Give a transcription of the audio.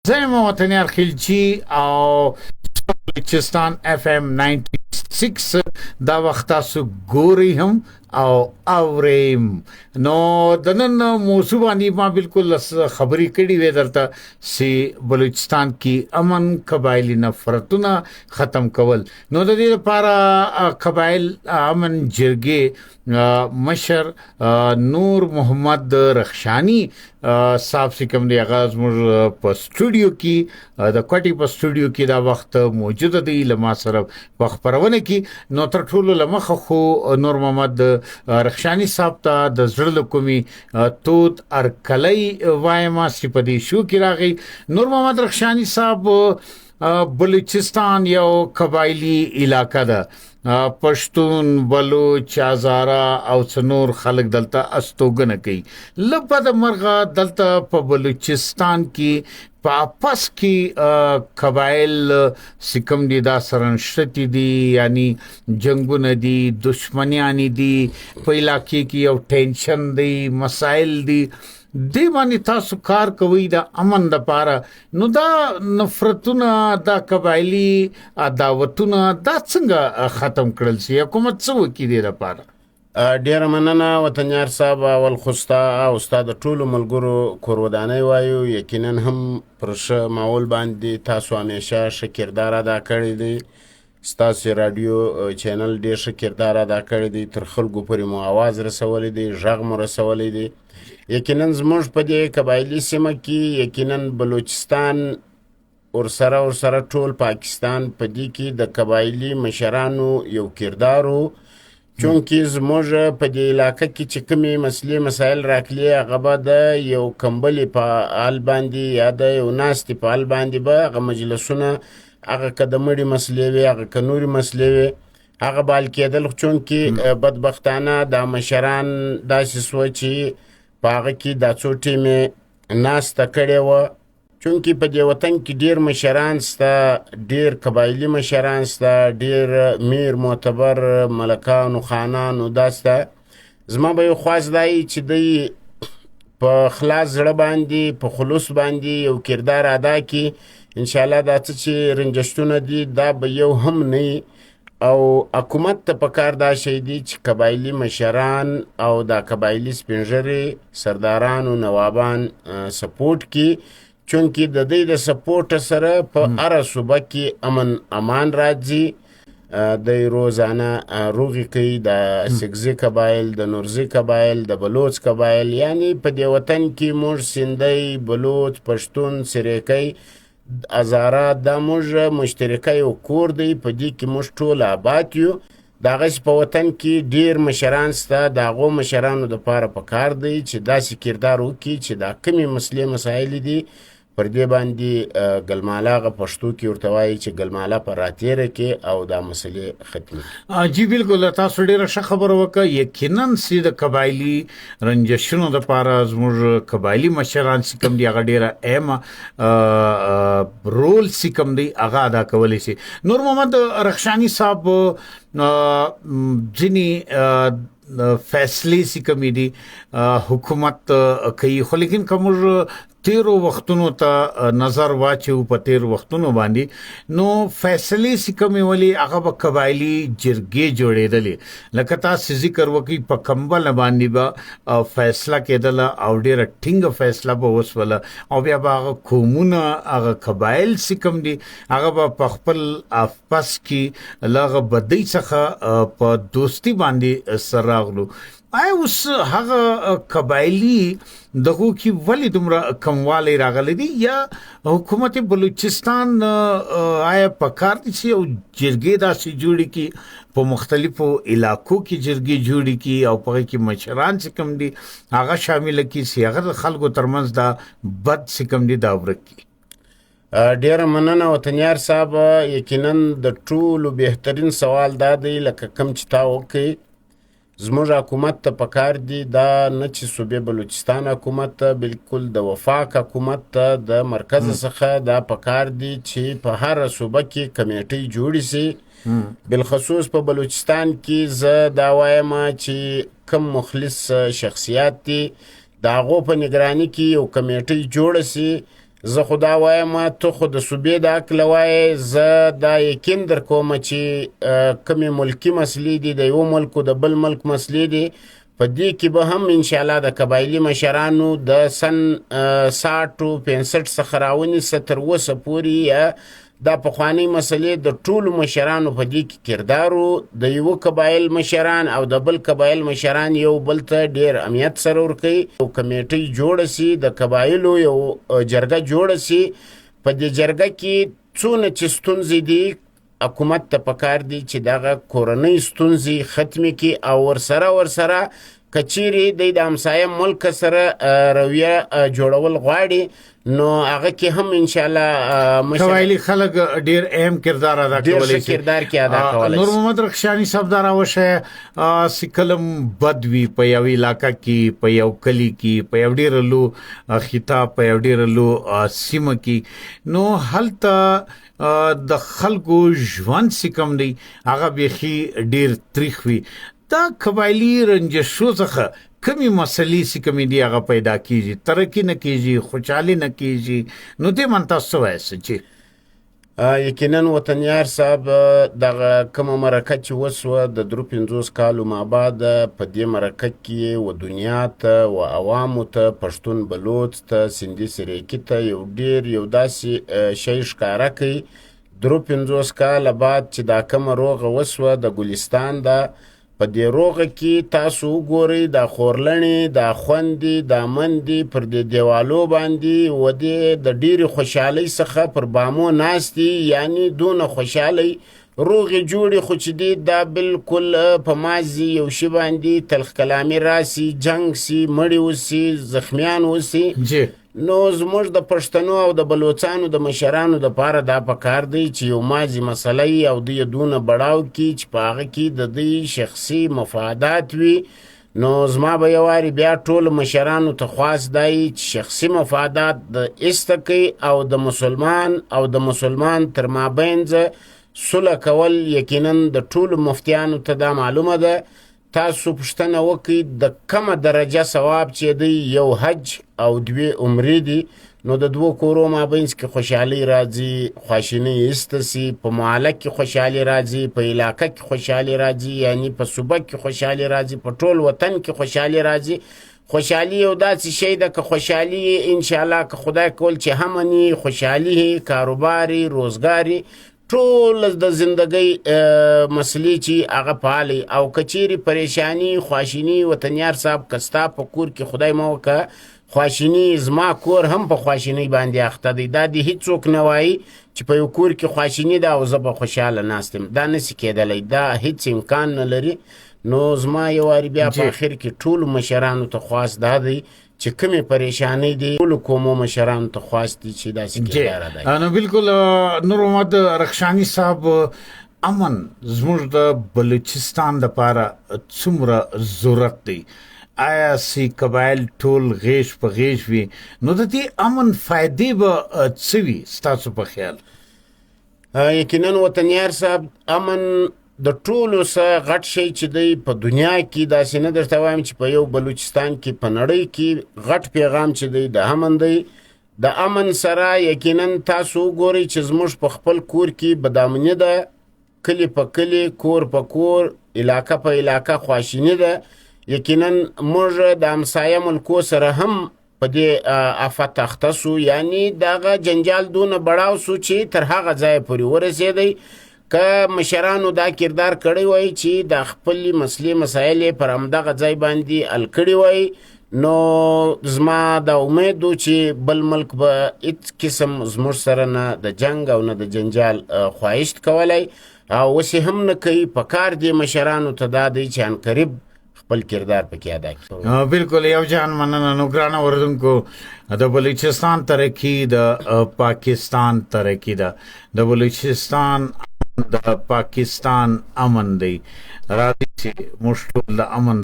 زه وطنیار خلجی او بلوچستان اف ام 96 دا وخت تاسو ګوري هم او اوریم نو د نن موضوع باندې ما بالکل خبرې کړې وې درته چې بلوچستان کې امن قبایلی نفرتونه ختم کول نو د دې لپاره قبایل امن جرګې مشر نور محمد رخشانی صاحب چې کوم دی آغاز موږ په سټوډیو کې د کوټي په سټوډیو کې دا وخت موجود دی لما سره په خبرونه کې نو تر ټولو لمخه خو نور محمد رخشانی صاحب ته د زړه کومي توت ارکلای وایما سپدي شو کې راغی نور محمد رخشانی صاحب بلوچستان یو قبایلی علاقہ ده پښتون بلوچ هزاره او څنور خلک دلته استوګنه کوي لپاره مرغه دلته په بلوچستان کې پاپس کې قبایل سکم دي دا سرنشتي دي یعنی جنگونه دي دشمنیانی دي په علاقې کې یو ټینشن دي مسائل دي دی باندې تاسو کار کوي د امن د پاره نو دا نفرتونه دا قبایلی عداوتونه دا څنګه ختم کړل شي حکومت څه وکړي دی لپاره ډیر مننه وطنیار صاحب اول خوستا او استاد ټولو ملګرو کورودانۍ وایو یقینا هم پر ښه ماحول باندې تاسو همیشه ښه کردار ادا کړی دی ستاسو رادیو چینل ډیر ښه کردار ادا کړی دی تر خلکو پورې مو आवाज رسولی دی غږ مو رسولی دی یقینا زموږ په دې قبایلی سیمه کې یقینا بلوچستان ورسره ټول پاکستان په دې کې د قبایلی مشرانو یو کردارو چونکې زموږ په دې علاقه کې چې کومې مسلې مسایل راکلي هغه به د یو کمبلې په حال باندې یا د یو ناستې په حال باندې به هغه مجلسونه هغه که د مړي مسلې وي هغه که نورې مسلې وي هغه به حل کېدل چونکې بدبختانه دا مشران داسې سوه چې په هغه کې دا څو ټیمې ناسته کړې وه چونکې په دې وطن کې ډېر مشران سته ډېر قبایلي مشران سته ډېر میر معتبر ملکانو خانانو دا سته زما به یو خواست دا چې دوی په خلاص زړه باندې په خلوص باندې یو کردار ادا کړي انشاءالله دا څه چې رنجشتونه دي دا به یو هم نه او حکومت ته پکار دا شی دی چې قبایلی مشران او دا قبایلی سپینږیري سرداران او نوابان سپورټ کی چونکې د دې د سپورټ سره په هر صوبه کې امن امان راځي د روزانه روغي کوي د سګزي قبایل د نورزي قبایل د بلوچ قبایل یعنی په دې وطن کې موږ سندي بلوچ پښتون سریکي هزاره دا موږ مشترکه یو کور دی په دې کې موږ ټول آباد یو د هغسې په وطن کې ډېر مشران سته د هغو مشرانو دپاره پکار دی چې داسې کردار وکړي چې دا کومې مسلې مسایل دي پر دې باندې ګلماله هغه پښتو کې ورته وایي چې ګلماله په راتېره کې او دا مسلې ختمي جی بالکل تاسو ډېره ښه خبره وکړه یقینا چې د قبایلي رنجشونو دپاره زموږ قبایلي مشران چې کوم دي هغه ډېره اهم رول چې کوم دی هغه ادا کولی شي نور محمد رخشانی صاحب ځینې فیصلې چې کومې دي حکومت کوي خو لیکن که موږ تیرو وختونو ته نظر واچو په تیر وختونو باندې نو فیصلې چې کومې ولې هغه به قبایلي جرګې جوړېدلې لکه تاسو ذکر وکړئ په کمبل باندې به فیصله کېدله او ډېره ټینګه فیصله به وسوله او بیا به هغه قومونه هغه قبایل چې کوم دي هغه به په خپل آفس کې له هغه بدۍ څخه په دوستي باندې سره راغلو آیا اوس هغه قبایلی دغو کې ولې دومره کموالی راغلی دی یا حکومت بلوچستان آیا پکار دي چې یو جرګې داسې جوړې کړي په مختلفو علاقو کې جرګې جوړې کړي او په هغې کې مشران چې کوم دي هغه شامله کړي چې هغه د خلکو ترمنځ دا بد چې کوم دي دا ورک کړي ډیره مننه وطنیار صاحب یقینا د ټولو بهترین سوال دا دی لکه کوم چې تا وکړئ زموږ حکومت ته پکار دي دا نه چې صوبې بلوچستان حکومت ته بالکل د وفاق حکومت ته د مرکز څخه دا پکار دي چې په هر صوبه کې کمیټې جوړې سي بالخصوص په بلوچستان کې زه دا وایم چې کم مخلص شخصیات دي د هغو په نگراني کې یو کمیټې جوړه سي زه خو دا وایم ته خو د صوبې د حق له وایې، زه دا یقین در کوم چې کومې ملکي مسلې دي د یو ملک د بل ملک مسلې دي، په دې کې به هم انشاءالله د قبایلي مشرانو د سن 60-65 څخه راونیسه تر اوسه پورې دا پخوانۍ مسلې د ټولو مشرانو په دې کې کردار و. د یو قبایل مشران او د بل قبایل مشران یو بل ته ډېر اهمیت سره ورکوي. یو کمیټۍ جوړه سي، د قبایلو یو جرګه جوړه سي. په دې جرګه کې څونه چې ستونزې دي حکومت ته پکار دي چې دغه کورنۍ ستونزې ختمې کړي او ورسره کچیرې د همسایه ملک سره رویه جوړول غواړي نو هغه کې هم انشاءالله قبایلي خلک ډیر اهم کردار ادا کولی شي. کردار کې ادا کولی نور محمد رخشانی صاحب دا راوشه سکلم بدوی په یو علاقہ کې، په یو کلی کې، په یو ډیر لو خطاب، په یو ډیر لو سیمه کې، نو هلته د خلکو ژوند سکم دی هغه بیخي ډیر تریخ وي. دا قبایلی رنجشو څخه کمی مسلې چې کمی دی هغه پیدا کیږي، ترقی نه کیږي، خوشحالي نه کیږي، نو دې من تاسو وایسه چې یقینا وطنیار صاحب دغه کومه مرکه چې وسوه د 53 کالو ما بعد په دې مرکه کې و دنیا ته و عوامو ته، پښتون بلوچ ته، سندي سریکي ته یو ډیر یو داسې شی ښکاره کوي 53 کاله بعد چې دا کومه روغه وسوه د ګلستان ده. په دې روغه کې تاسو وګورئ دا خورلڼې، دا خوندې، دا مندې پر دې دیوالو باندې و دې د ډېرې خوشحالۍ څخه پر بامو ناستي، یعنی دونه خوشحالۍ روغې جوړې خو چې دي دا بالکل په مازي یو شي باندې تلخ کلامي راسي، جنگ سي، مړي وسي، زخمیان وسي. نو زموږ د پښتنو او د بلوچانو د مشرانو د پاره دا پکار دی چې یو مازی مسله او دوی دونه بڑاو کی چې په هغه کې د دوی شخصي مفادات وي. نو زما به یو واري بیا ټول مشرانو ته خواست دی چې شخصي مفادات د ایسته او د مسلمان تر مابین صلح کول یقینا د ټول مفتیانو ته دا معلومه ده. تاسو پوښتنه وکړئ د کومه درجه ثواب چې دی یو حج او 2 عمرې دي، نو د 2 کورو مابینځ کې خوشحالي راځي، خواشیني ایسته سي، په محله کې خوشحالي راځي، په علاقه کې خوشحالي راځي، یعنی په صوبه کې خوشحالي راځي، په ټول وطن کې خوشحالي راځي. خوشحالي یو داسې شی ده که خوشحالي انشاءالله که خدای کول چې همني خوشحالي کاروباري روزګاري ټول د زندګۍ مسلې چې هغه پالي او کچيري پریشانی خواشینی وطنیار صاحب کستا په کور کې خدای مو وکړه خواشینی زما کور هم په خواشینی باندې اخته دی. دا د هیڅوک نه وایي چې په یو کور کې خواشینی ده او زه به خوشحاله ناستم، دا نشي کېدلی، دا هیڅ امکان نه لري. نو زما یو واري بیا په اخر کې ټول مشرانو ته خواست دا دی چې کومې پریشانی دي ټول قومو مشرانو ته خواست دي چې داسې کردار ادا کړي. نو بالکل نور محمد رخشانی صاحب امن زموږ د بلوچستان لپاره څومره ضرورت دی؟ آیا سی قبایل ټول غیش په غیش وي نو د دې امن فائدې به څه وي ستاسو په خیال؟ یقینا وطنیار صاحب امن د ټولو څه غټ شی چې دی په دنیا کې داسې نه درته وایم چې په یو بلوچستان کې په نړۍ کې غټ پیغام چې دی د امن دی. د امن سره یقینا تاسو وګورئ چې زموږ په خپل کور کې بدامني ده، کلی په کلی، کور په کور، علاقه په علاقه خواشیني ده. یقینا موږ د همسایه ملکو سره هم په دې آفت اخته سو، یعنی دغه جنجال دونه بړاو سو چې تر هغه ځای پورې ورسېدی. که مشرانو دا کردار کړی وای چې د خپل مسلې مسایل پر همدغه ځای باندې حل کړي وای نو زما دا امید و چې بل ملک به هیڅ قسم زموږ سره نه د جنگ او نه د جنجال خواهشت کولی او اوس هم نه کوي. پکار دی مشرانو ته دا دی چې عنقریب خپل کردار پکې ادا کړي. بالکل یو جان مننه. نو ګرانه اوریدونکو د بلوچستان ترقی د پاکستان ترقی ده، د بلوچستان د پاکستان امن دی، راځي چې موږ ټول د امن